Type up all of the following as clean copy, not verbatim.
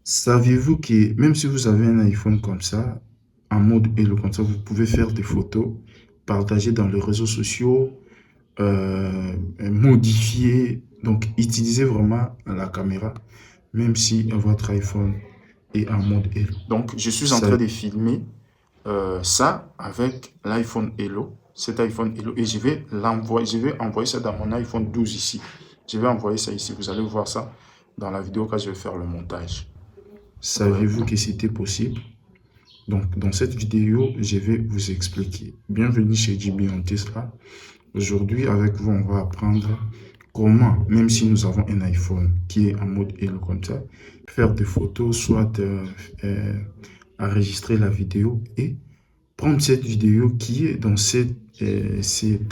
Saviez-vous que même si vous avez un iPhone comme ça, en mode Hello comme ça, vous pouvez faire des photos, partager dans les réseaux sociaux, modifier, donc utiliser vraiment la caméra, même si votre iPhone est en mode Hello. Donc, je suis en train de filmer ça avec l'iPhone Hello, cet iPhone Hello, et je vais envoyer ça dans mon iPhone 12 ici. Je vais envoyer ça ici, vous allez voir ça dans la vidéo quand je vais faire le montage. Saviez-vous que c'était possible? Donc, dans cette vidéo, je vais vous expliquer. Bienvenue chez JB on Tesla. Aujourd'hui, avec vous, on va apprendre comment, même si nous avons un iPhone qui est en mode Hello comme ça, faire des photos, soit enregistrer la vidéo et prendre cette vidéo qui est dans cet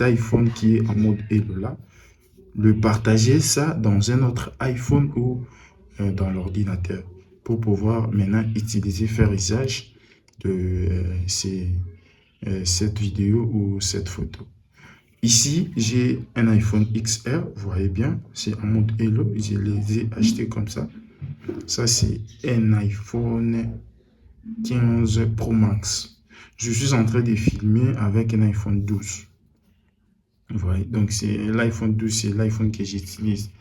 iPhone qui est en mode Hello là, le partager ça dans un autre iPhone ou dans l'ordinateur pour pouvoir maintenant utiliser, faire usage de cette vidéo ou cette photo. Ici, j'ai un iPhone XR, vous voyez bien, c'est en mode Hello, je les ai achetés comme ça. Ça, c'est un iPhone 15 Pro Max. Je suis en train de filmer avec un iPhone 12. Vous voyez, donc c'est l'iPhone 12, c'est l'iPhone que j'utilise.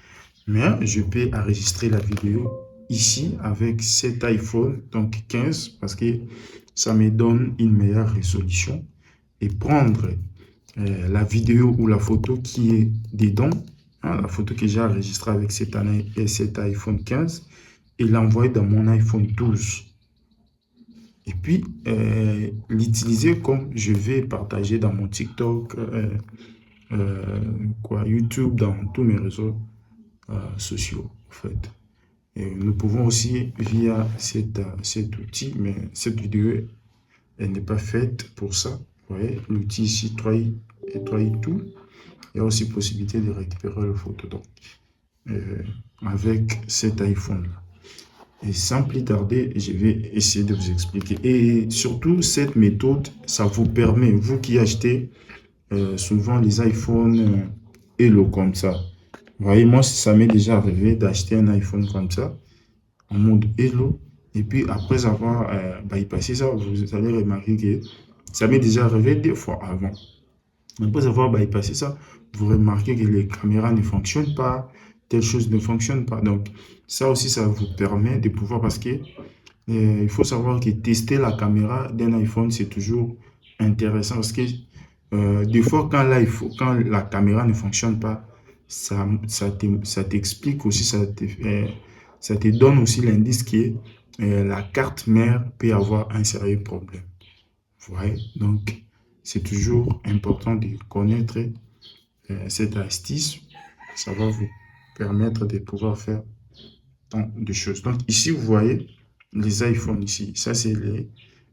Mais je peux enregistrer la vidéo ici avec cet iPhone, donc 15, parce que ça me donne une meilleure résolution. Et prendre la vidéo ou la photo qui est dedans, hein, la photo que j'ai enregistrée avec cet iPhone 15, et l'envoyer dans mon iPhone 12. Et puis, l'utiliser comme je vais partager dans mon TikTok, YouTube, dans tous mes réseaux sociaux, en fait. Et nous pouvons aussi, via cet outil, mais cette vidéo, elle n'est pas faite pour ça. Vous voyez, l'outil ici, Try tout. Il y a aussi possibilité de récupérer le photo donc, avec cet iPhone-là. Et sans plus tarder, je vais essayer de vous expliquer. Et surtout, cette méthode, ça vous permet, vous qui achetez souvent les iPhones Hello comme ça. Vous voyez, moi, ça m'est déjà arrivé d'acheter un iPhone comme ça, en mode Hello. Et puis, après avoir bypassé ça, vous allez remarquer que ça m'est déjà arrivé 2 fois avant. Après avoir bypassé ça, vous remarquez que les caméras ne fonctionnent pas, telle chose ne fonctionne pas. Donc, ça aussi, ça vous permet de pouvoir, parce que il faut savoir que tester la caméra d'un iPhone, c'est toujours intéressant parce que des fois, quand la caméra ne fonctionne pas, ça t'explique aussi, ça te donne aussi l'indice que la carte mère peut avoir un sérieux problème. Vous voyez? Donc, c'est toujours important de connaître cette astuce. Ça va vous permettre de pouvoir faire tant de choses. Donc, ici, vous voyez les iPhones ici. Ça, c'est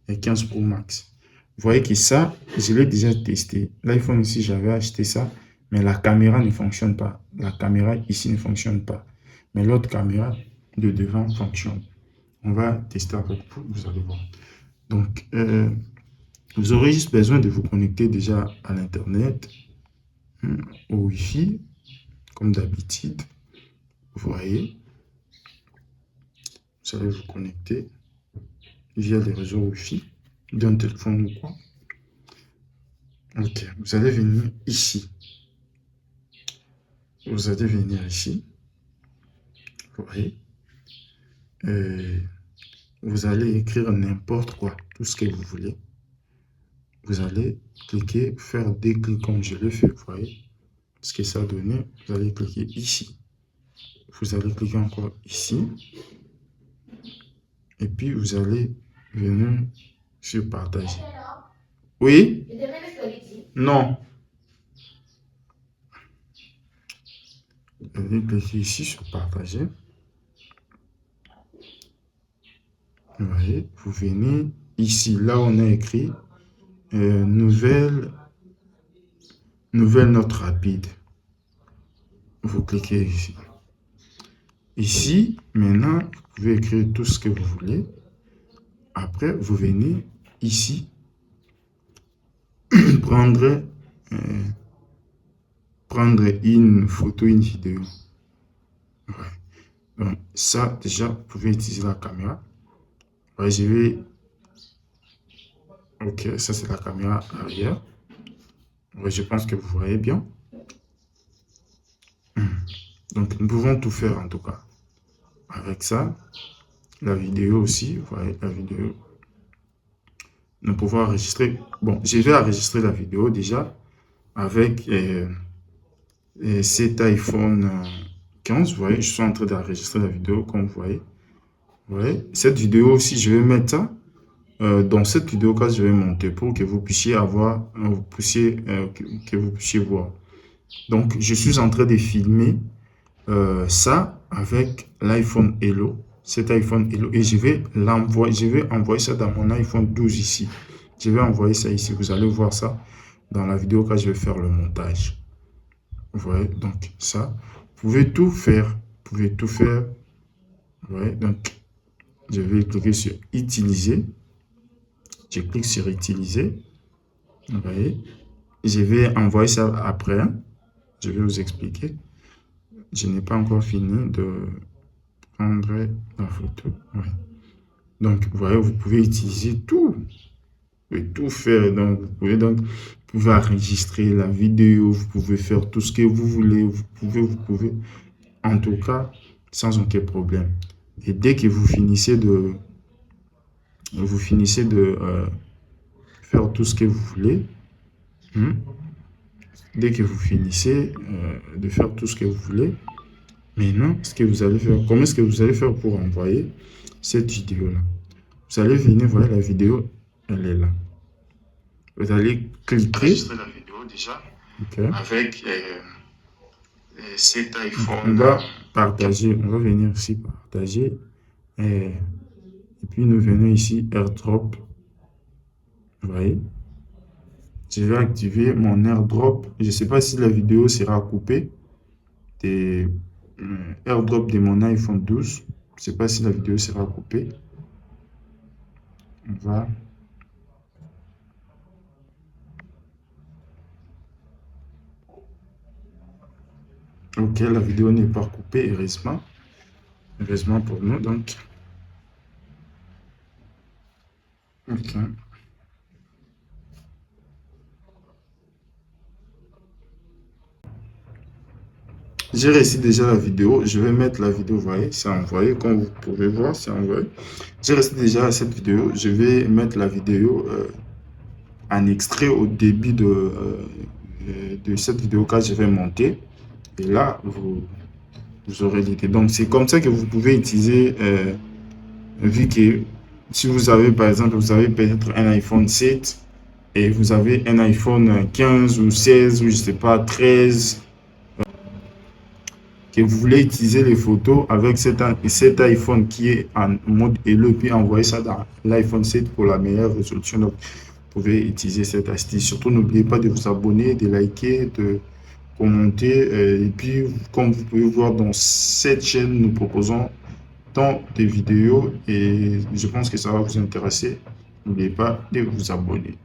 les 15 Pro Max. Vous voyez que ça, je l'ai déjà testé. L'iPhone ici, j'avais acheté ça, mais la caméra ne fonctionne pas. La caméra ici ne fonctionne pas. Mais l'autre caméra de devant fonctionne. On va tester avec vous, vous allez voir. Donc, vous aurez juste besoin de vous connecter déjà à l'Internet, au Wi-Fi, comme d'habitude. Vous voyez, vous allez vous connecter via les réseaux Wi-Fi d'un téléphone ou quoi. Ok, vous allez venir ici. Vous allez venir ici. Vous voyez. Vous allez écrire n'importe quoi, tout ce que vous voulez. Vous allez cliquer, faire des clics comme je l'ai fait, vous voyez. Ce que ça a donné, vous allez cliquer ici. Vous allez cliquer encore ici. Et puis, vous allez venir sur partager. Oui? Non. Vous allez cliquer ici sur partager. Vous voyez, vous venez ici, là on a écrit nouvelle note rapide. Vous cliquez ici. Ici, maintenant, vous pouvez écrire tout ce que vous voulez. Après, vous venez ici, prendre une photo, une vidéo. Ouais. Donc, ça, déjà, vous pouvez utiliser la caméra. Ouais, je vais... Ok, ça, c'est la caméra arrière. Ouais, je pense que vous voyez bien. Donc, nous pouvons tout faire, en tout cas. Avec ça, la vidéo aussi, vous voyez, la vidéo. Nous pouvons enregistrer. Bon, je vais enregistrer la vidéo déjà avec cet iPhone 15. Vous voyez, je suis en train d'enregistrer la vidéo, comme vous voyez. Vous voyez, cette vidéo aussi, je vais mettre ça. Dans cette vidéo que je vais monter pour que vous puissiez avoir, que vous puissiez voir. Donc, je suis en train de filmer ça avec l'iPhone Hello, cet iPhone Hello, et je vais envoyer ça dans mon iPhone 12 ici. Je vais envoyer ça ici. Vous allez voir ça dans la vidéo quand je vais faire le montage. Vous voyez, donc ça, vous pouvez tout faire. Vous pouvez tout faire. Vous voyez, donc je vais cliquer sur utiliser. Je clique sur utiliser. Vous voyez, je vais envoyer ça après. Je vais vous expliquer. Je n'ai pas encore fini de prendre la photo. Ouais. Donc, vous voyez, vous pouvez utiliser tout. Vous pouvez tout faire. Donc, vous pouvez enregistrer la vidéo. Vous pouvez faire tout ce que vous voulez. Vous pouvez. En tout cas, sans aucun problème. Et dès que vous finissez de faire tout ce que vous voulez, dès que vous finissez de faire tout ce que vous voulez, maintenant, ce que vous allez faire, comment est-ce que vous allez faire pour envoyer cette vidéo-là? Vous allez venir, voir la vidéo, elle est là. Vous allez cliquer. Enregistrer la vidéo déjà avec cet iPhone. On va partager, on va venir ici partager. Et puis nous venons ici AirDrop. Vous voyez? Je vais activer mon AirDrop. Je ne sais pas si la vidéo sera coupée des AirDrop de mon iPhone 12. Je ne sais pas si la vidéo sera coupée. On va... Ok, la vidéo n'est pas coupée, heureusement. Heureusement pour nous, donc. Ok. J'ai réussi déjà la vidéo. Je vais mettre la vidéo, vous voyez, c'est envoyé. Comme vous pouvez voir, c'est envoyé. J'ai réussi déjà cette vidéo. Je vais mettre la vidéo en extrait au début de cette vidéo que je vais monter. Et là, vous aurez l'idée. Donc, c'est comme ça que vous pouvez utiliser, vu que si vous avez, par exemple, vous avez peut-être un iPhone 7 et vous avez un iPhone 15 ou 16 ou je ne sais pas, 13, que vous voulez utiliser les photos avec cet iPhone qui est en mode Hello, puis envoyer ça dans l'iPhone 7 pour la meilleure résolution. Donc, vous pouvez utiliser cette astuce. Surtout, n'oubliez pas de vous abonner, de liker, de commenter. Et puis, comme vous pouvez voir dans cette chaîne, nous proposons tant de vidéos et je pense que ça va vous intéresser. N'oubliez pas de vous abonner.